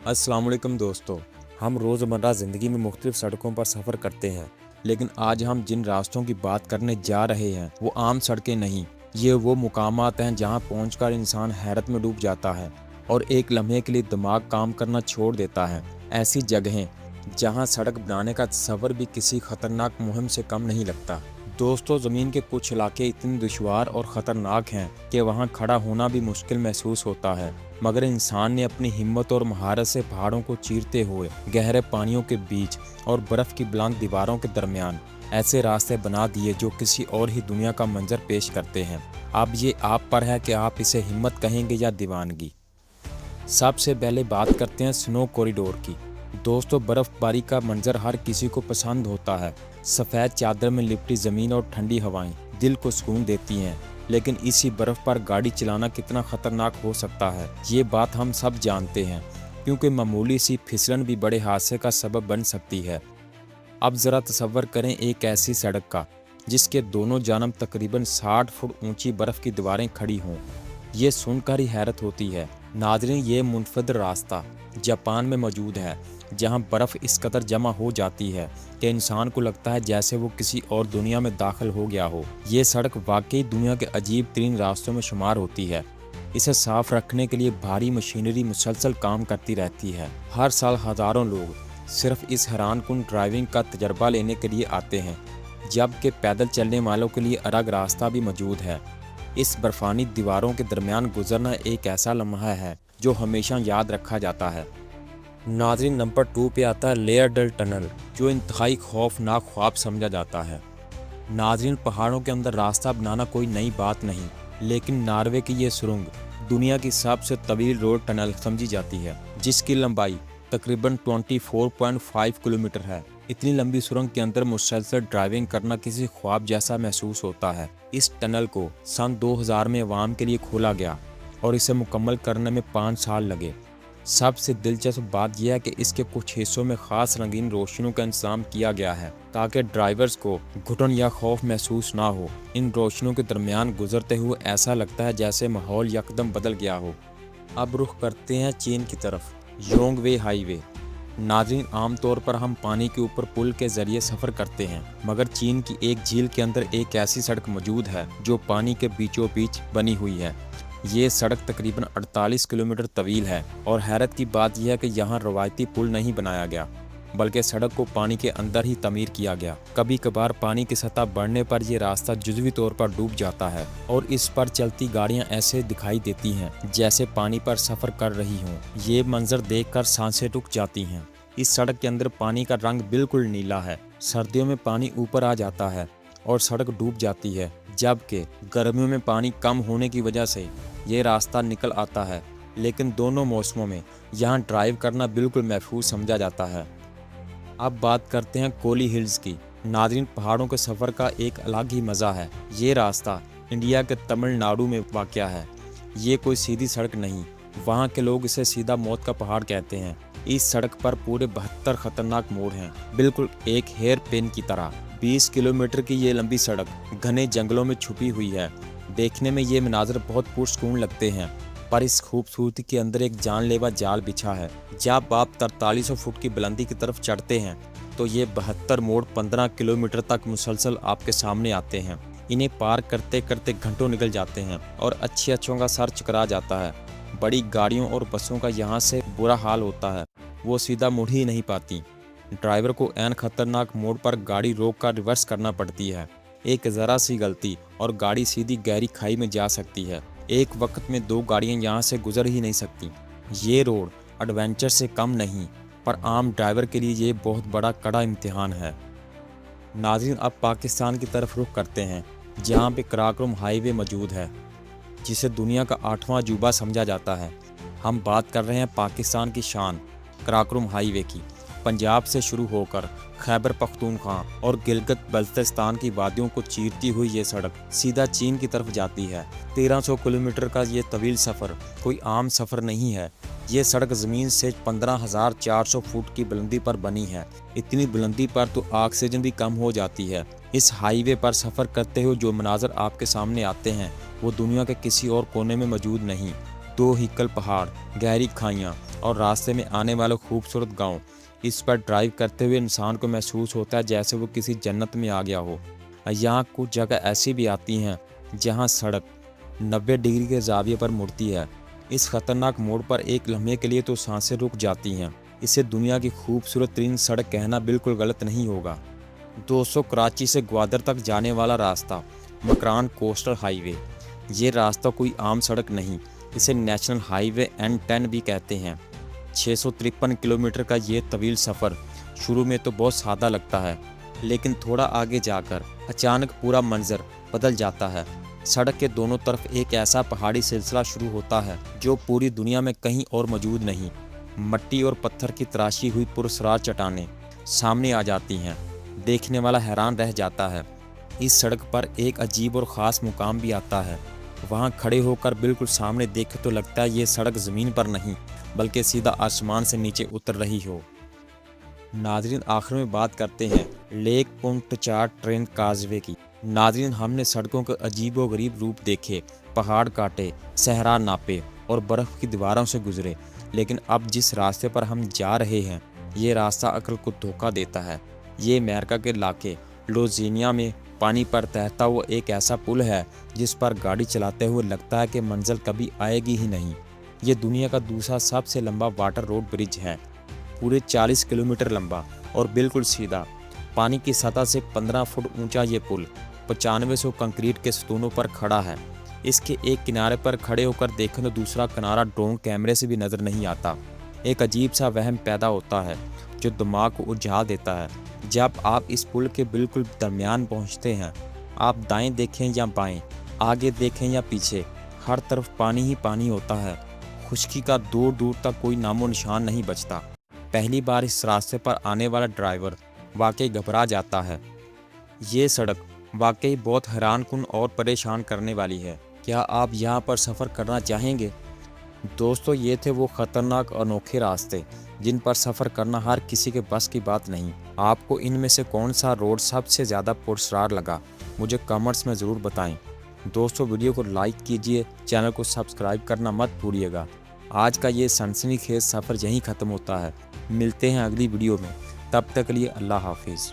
अस्सलाम वालेकुम दोस्तों। हम रोज़मर्रा ज़िंदगी में मुख्तलिफ सड़कों पर सफ़र करते हैं, लेकिन आज हम जिन रास्तों की बात करने जा रहे हैं वो आम सड़कें नहीं, ये वो मुकामात हैं जहां पहुंचकर इंसान हैरत में डूब जाता है और एक लम्हे के लिए दिमाग काम करना छोड़ देता है। ऐसी जगहें जहां सड़क बनाने का तस्वर भी किसी ख़तरनाक मुहिम से कम नहीं लगता। दोस्तों, ज़मीन के कुछ इलाके इतने दुश्वार और ख़तरनाक हैं कि वहां खड़ा होना भी मुश्किल महसूस होता है, मगर इंसान ने अपनी हिम्मत और महारत से पहाड़ों को चीरते हुए गहरे पानियों के बीच और बर्फ़ की बुलंद दीवारों के दरमियान ऐसे रास्ते बना दिए जो किसी और ही दुनिया का मंजर पेश करते हैं। अब ये आप पर है कि आप इसे हिम्मत कहेंगे या दीवानगी। सबसे पहले बात करते हैं स्नो कॉरिडोर की। दोस्तों, बर्फ़बारी का मंजर हर किसी को पसंद होता है। सफ़ेद चादर में लिपटी ज़मीन और ठंडी हवाएं दिल को सुकून देती हैं, लेकिन इसी बर्फ़ पर गाड़ी चलाना कितना ख़तरनाक हो सकता है ये बात हम सब जानते हैं, क्योंकि मामूली सी फिसलन भी बड़े हादसे का सबब बन सकती है। अब ज़रा तसव्वुर करें एक ऐसी सड़क का जिसके दोनों जानब तकरीबन 60 फुट ऊंची बर्फ़ की दीवारें खड़ी हों। ये सुनकर ही हैरत होती है। नाज़रीन, ये मुनफरद रास्ता जापान में मौजूद है, जहां बर्फ़ इस कदर जमा हो जाती है कि इंसान को लगता है जैसे वो किसी और दुनिया में दाखिल हो गया हो। ये सड़क वाकई दुनिया के अजीब तरीन रास्तों में शुमार होती है। इसे साफ रखने के लिए भारी मशीनरी मुसलसल काम करती रहती है। हर साल हज़ारों लोग सिर्फ इस हैरानकुन ड्राइविंग का तजर्बा लेने के लिए आते हैं, जबकि पैदल चलने वालों के लिए अलग रास्ता भी मौजूद है। इस बर्फानी दीवारों के दरमियान गुजरना एक ऐसा लम्हा है जो हमेशा याद रखा जाता है। नाज़रीन, नंबर 2 पे आता है लेयरडल टनल, जो इंतहाई खौफनाक ख्वाब समझा जाता है। नाज़रीन, पहाड़ों के अंदर रास्ता बनाना कोई नई बात नहीं, लेकिन नॉर्वे की ये सुरंग दुनिया की सबसे तवील रोड टनल समझी जाती है, जिसकी लंबाई तकरीबन 24.5 किलोमीटर है। इतनी लंबी सुरंग के अंदर मुसलसल ड्राइविंग करना किसी ख्वाब जैसा महसूस होता है। इस टनल को सन 2000 में अवाम के लिए खोला गया और इसे मुकम्मल करने में 5 साल लगे। सबसे दिलचस्प बात यह है कि इसके कुछ हिस्सों में ख़ास रंगीन रोशनियों का इंतजाम किया गया है ताकि ड्राइवर्स को घुटन या खौफ महसूस ना हो। इन रोशनियों के दरमियान गुजरते हुए ऐसा लगता है जैसे माहौल यकदम बदल गया हो। अब रुख करते हैं चीन की तरफ, योंगवे हाईवे। नाज़रीन, आमतौर पर हम पानी के ऊपर पुल के ज़रिए सफ़र करते हैं, मगर चीन की एक झील के अंदर एक ऐसी सड़क मौजूद है जो पानी के बीचों बीच बनी हुई है। ये सड़क तकरीबन 48 किलोमीटर तवील है और हैरत की बात यह है कि यहाँ रवायती पुल नहीं बनाया गया, बल्कि सड़क को पानी के अंदर ही तमीर किया गया। कभी कभार पानी की सतह बढ़ने पर यह रास्ता जुज़वी तौर पर डूब जाता है और इस पर चलती गाड़ियाँ ऐसे दिखाई देती हैं जैसे पानी पर सफ़र कर रही हों। ये मंजर देखकर सांसें रुक जाती हैं। इस सड़क के अंदर पानी का रंग बिल्कुल नीला है। सर्दियों में पानी ऊपर आ जाता है और सड़क डूब जाती है, जबकि गर्मियों में पानी कम होने की वजह से ये रास्ता निकल आता है। लेकिन दोनों मौसमों में यहाँ ड्राइव करना बिल्कुल महफूज समझा जाता है। अब बात करते हैं कोली हिल्स की। नाज़रीन, पहाड़ों के सफ़र का एक अलग ही मज़ा है। ये रास्ता इंडिया के तमिलनाडु में वाक़या है। ये कोई सीधी सड़क नहीं, वहाँ के लोग इसे सीधा मौत का पहाड़ कहते हैं। इस सड़क पर पूरे 72 खतरनाक मोड़ हैं, बिल्कुल एक हेयर पिन की तरह। 20 किलोमीटर की ये लंबी सड़क घने जंगलों में छुपी हुई है। देखने में ये मनाज़र बहुत पुरसकून लगते हैं, पर इस खूबसूरती के अंदर एक जानलेवा जाल बिछा है। जब आप 4300 फुट की बुलंदी की तरफ चढ़ते हैं तो ये 72 मोड़ 15 किलोमीटर तक मुसलसल आपके सामने आते हैं। इन्हें पार करते करते घंटों निकल जाते हैं और अच्छों का सर चकरा जाता है। बड़ी गाड़ियों और बसों का यहाँ से बुरा हाल होता है, वो सीधा मुड़ ही नहीं पाती। ड्राइवर को ऐन खतरनाक मोड़ पर गाड़ी रोक कर रिवर्स करना पड़ती है। एक ज़रा सी गलती और गाड़ी सीधी गहरी खाई में जा सकती है। एक वक्त में 2 गाड़ियां यहां से गुजर ही नहीं सकती। ये रोड एडवेंचर से कम नहीं, पर आम ड्राइवर के लिए ये बहुत बड़ा कड़ा इम्तिहान है। नाज़रीन, अब पाकिस्तान की तरफ रुख करते हैं, जहां पे कराकोरम हाईवे मौजूद है, जिसे दुनिया का 8वां अजूबा समझा जाता है। हम बात कर रहे हैं पाकिस्तान की शान कराकोरम हाईवे की। पंजाब से शुरू होकर खैबर पख्तूनख्वा और गिलगित बल्तिस्तान की वादियों को चीरती हुई ये सड़क सीधा चीन की तरफ जाती है। 1300 किलोमीटर का ये तवील सफ़र कोई आम सफ़र नहीं है। ये सड़क ज़मीन से 15,400 फुट की बुलंदी पर बनी है। इतनी बुलंदी पर तो ऑक्सीजन भी कम हो जाती है। इस हाईवे पर सफ़र करते हुए जो मनाज़र आपके सामने आते हैं वो दुनिया के किसी और कोने में मौजूद नहीं। दो हिक्कल पहाड़, गहरी खाइयाँ और रास्ते में आने वाले खूबसूरत गांव। इस पर ड्राइव करते हुए इंसान को महसूस होता है जैसे वो किसी जन्नत में आ गया हो। यहाँ कुछ जगह ऐसी भी आती हैं जहाँ सड़क 90 डिग्री के ज़ाविये पर मुड़ती है। इस खतरनाक मोड़ पर एक लम्हे के लिए तो सांसें रुक जाती हैं। इसे दुनिया की खूबसूरत तरीन सड़क कहना बिल्कुल गलत नहीं होगा। दोस्तों, कराची से ग्वादर तक जाने वाला रास्ता मकरान कोस्टल हाईवे। ये रास्ता कोई आम सड़क नहीं, इसे नेशनल हाईवे N10 भी कहते हैं। 653 किलोमीटर का ये तवील सफ़र शुरू में तो बहुत सादा लगता है, लेकिन थोड़ा आगे जाकर अचानक पूरा मंजर बदल जाता है। सड़क के दोनों तरफ एक ऐसा पहाड़ी सिलसिला शुरू होता है जो पूरी दुनिया में कहीं और मौजूद नहीं। मट्टी और पत्थर की तराशी हुई पुरस्रार चट्टानें सामने आ जाती हैं। देखने वाला हैरान रह जाता है। इस सड़क पर एक अजीब और ख़ास मुकाम भी आता है। वहाँ खड़े होकर बिल्कुल सामने देखे तो लगता है ये सड़क ज़मीन पर नहीं बल्कि सीधा आसमान से नीचे उतर रही हो। नाज़रीन, आखिर में बात करते हैं लेक पुंटचाट ट्रेन काजवे की। नाज़रीन, हमने सड़कों के अजीब व गरीब रूप देखे, पहाड़ काटे, सहरा नापे और बर्फ़ की दीवारों से गुजरे, लेकिन अब जिस रास्ते पर हम जा रहे हैं ये रास्ता अक्ल को धोखा देता है। ये अमेरिका के इलाके लुइसियाना में पानी पर तैरता हुआ एक ऐसा पुल है जिस पर गाड़ी चलाते हुए लगता है कि मंजिल कभी आएगी ही नहीं। ये दुनिया का दूसरा सबसे लंबा वाटर रोड ब्रिज है, पूरे 40 किलोमीटर लंबा और बिल्कुल सीधा। पानी की सतह से 15 फुट ऊंचा ये पुल 9500 कंक्रीट के सतूनों पर खड़ा है। इसके एक किनारे पर खड़े होकर देखें तो दूसरा किनारा ड्रोन कैमरे से भी नज़र नहीं आता। एक अजीब सा वहम पैदा होता है जो दिमाग को उलझा देता है। जब आप इस पुल के बिल्कुल दरमियान पहुंचते हैं, आप दाएं देखें या बाएं, आगे देखें या पीछे, हर तरफ पानी ही पानी होता है। खुश्की का दूर दूर तक कोई नामो निशान नहीं बचता। पहली बार इस रास्ते पर आने वाला ड्राइवर वाकई घबरा जाता है। ये सड़क वाकई बहुत हैरानकुन और परेशान करने वाली है। क्या आप यहाँ पर सफ़र करना चाहेंगे? दोस्तों, ये थे वो ख़तरनाक अनोखे रास्ते जिन पर सफ़र करना हर किसी के बस की बात नहीं। आपको इनमें से कौन सा रोड सबसे ज़्यादा पुरस्कार लगा, मुझे कमेंट्स में ज़रूर बताएं। दोस्तों, वीडियो को लाइक कीजिए, चैनल को सब्सक्राइब करना मत भूलिएगा। आज का ये सनसनीखेज सफ़र यहीं ख़त्म होता है। मिलते हैं अगली वीडियो में, तब तक के लिए अल्लाह हाफिज़।